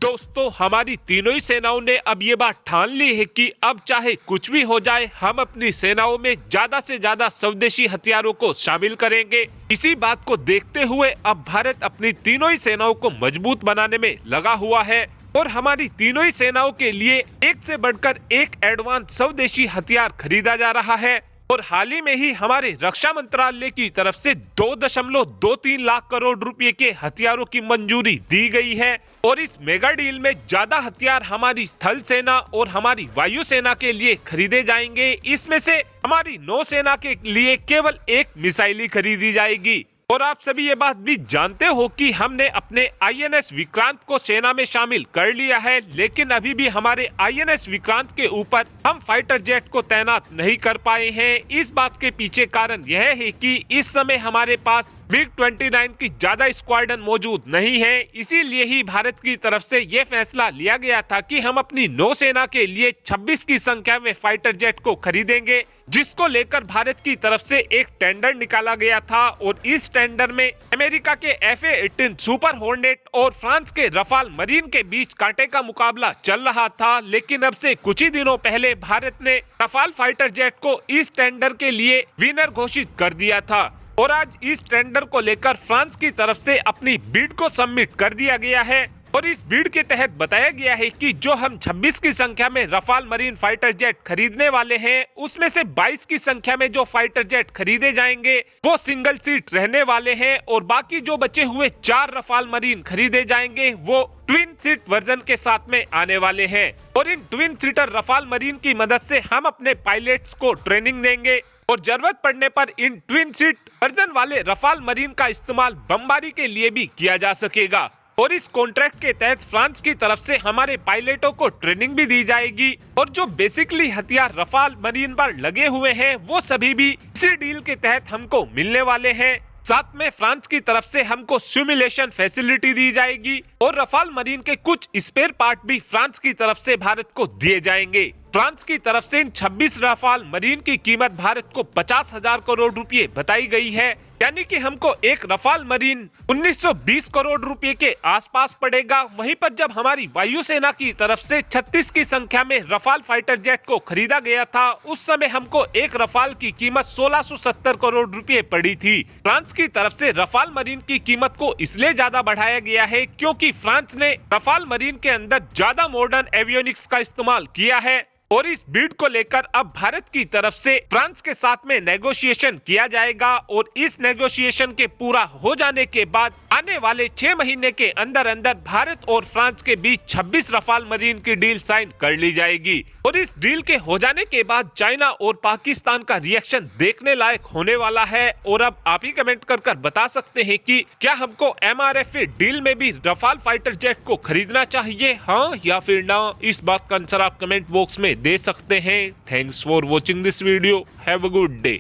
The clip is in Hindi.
दोस्तों, हमारी तीनों ही सेनाओं ने अब ये बात ठान ली है कि अब चाहे कुछ भी हो जाए, हम अपनी सेनाओं में ज्यादा से ज्यादा स्वदेशी हथियारों को शामिल करेंगे। इसी बात को देखते हुए अब भारत अपनी तीनों ही सेनाओं को मजबूत बनाने में लगा हुआ है और हमारी तीनों ही सेनाओं के लिए एक से बढ़कर एक एडवांस स्वदेशी हथियार खरीदा जा रहा है। और हाल ही में ही हमारे रक्षा मंत्रालय की तरफ से 2.23 लाख करोड़ रुपए के हथियारों की मंजूरी दी गई है और इस मेगा डील में ज्यादा हथियार हमारी स्थल सेना और हमारी वायु सेना के लिए खरीदे जाएंगे। इसमें से हमारी नौसेना के लिए केवल एक मिसाइल ही खरीदी जाएगी। और आप सभी ये बात भी जानते हो कि हमने अपने आईएनएस विक्रांत को सेना में शामिल कर लिया है, लेकिन अभी भी हमारे आईएनएस विक्रांत के ऊपर हम फाइटर जेट को तैनात नहीं कर पाए हैं। इस बात के पीछे कारण यह है कि इस समय हमारे पास MiG-29 की ज्यादा स्क्वाड्रन मौजूद नहीं है। इसीलिए ही भारत की तरफ से यह फैसला लिया गया था कि हम अपनी नौसेना के लिए 26 की संख्या में फाइटर जेट को खरीदेंगे, जिसको लेकर भारत की तरफ से एक टेंडर निकाला गया था। और इस टेंडर में अमेरिका के F/A-18 सुपर हॉर्नेट और फ्रांस के रफाल मरीन के बीच कांटे का मुकाबला चल रहा था, लेकिन अब से कुछ ही दिनों पहले भारत ने रफाल फाइटर जेट को इस टेंडर के लिए विनर घोषित कर दिया था। और आज इस टेंडर को लेकर फ्रांस की तरफ से अपनी बिड को सबमिट कर दिया गया है और इस बिड के तहत बताया गया है कि जो हम 26 की संख्या में रफाल मरीन फाइटर जेट खरीदने वाले हैं, उसमें से 22 की संख्या में जो फाइटर जेट खरीदे जाएंगे वो सिंगल सीट रहने वाले हैं और बाकी जो बचे हुए 4 रफाल मरीन खरीदे जाएंगे वो ट्विन सीट वर्जन के साथ में आने वाले हैं। और इन ट्विन सीटर रफाल मरीन की मदद से हम अपने पायलट्स को ट्रेनिंग देंगे और जरूरत पड़ने पर इन ट्विन सीट वर्जन वाले रफाल मरीन का इस्तेमाल बमबारी के लिए भी किया जा सकेगा। और इस कॉन्ट्रैक्ट के तहत फ्रांस की तरफ से हमारे पायलटों को ट्रेनिंग भी दी जाएगी और जो बेसिकली हथियार रफाल मरीन पर लगे हुए हैं वो सभी भी इसी डील के तहत हमको मिलने वाले हैं। साथ में फ्रांस की तरफ से हमको सिमुलेशन फैसिलिटी दी जाएगी और रफाल मरीन के कुछ स्पेयर पार्ट भी फ्रांस की तरफ से भारत को दिए जाएंगे। फ्रांस की तरफ से इन 26 रफाल मरीन की कीमत भारत को 50,000 करोड़ रुपए बताई गई है, यानी कि हमको एक रफाल मरीन 1920 करोड़ रुपए के आसपास पड़ेगा। वहीं पर जब हमारी वायुसेना की तरफ से 36 की संख्या में रफाल फाइटर जेट को खरीदा गया था, उस समय हमको एक रफाल की कीमत 1670 करोड़ रुपए पड़ी थी। फ्रांस की तरफ से रफाल मरीन की कीमत को इसलिए ज्यादा बढ़ाया गया है क्योंकि फ्रांस ने रफाल मरीन के अंदर ज्यादा मॉडर्न एवियोनिक्स का इस्तेमाल किया है। और इस बिड को लेकर अब भारत की तरफ से फ्रांस के साथ में नेगोशिएशन किया जाएगा और इस नेगोशिएशन के पूरा हो जाने के बाद आने वाले 6 महीने के अंदर अंदर भारत और फ्रांस के बीच 26 रफाल मरीन की डील साइन कर ली जाएगी। और इस डील के हो जाने के बाद चाइना और पाकिस्तान का रिएक्शन देखने लायक होने वाला है। और अब आप ही कमेंट कर बता सकते हैं कि क्या हमको MRFA डील में भी रफाल फाइटर जेट को खरीदना चाहिए, हाँ या फिर ना। इस बात का आंसर आप कमेंट बॉक्स में दे सकते हैं। Thanks for watching this video. Have a good day.